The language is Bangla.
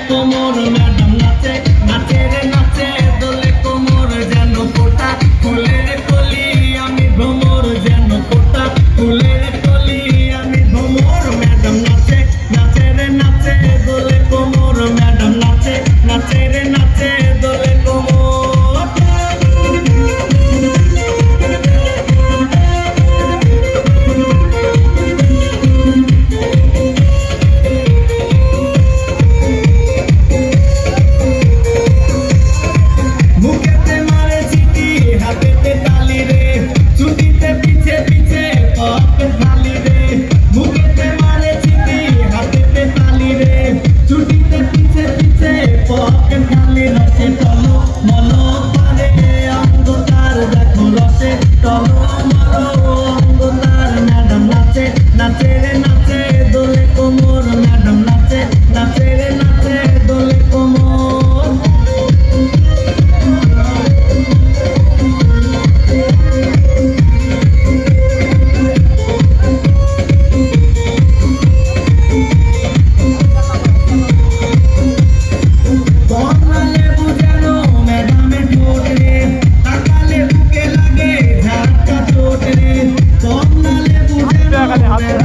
কোমর ম্যাডাম নাচে নাচে রে নাচে দোলে কোমর যেন ফোটা ফুলের কলি আমি ভ্রমর যেন ফোটা ফুলের কলি আমি ভ্রমর ম্যাডাম নাচে নাচে রে নাচে দোলে কোমর ম্যাডাম নাচে নাচে রে নাচে দোলে কোমর নাচে রে নাচে দোলে কোমর ম্যাডাম নাচে নাচে রে নাচে দোলে কোমর বর্ণালে বুঝানো ম্যাডামে ঠোঁট রে তাকালে বুকে লাগে ঝাটকা চোট রে বর্ণালে বুঝানো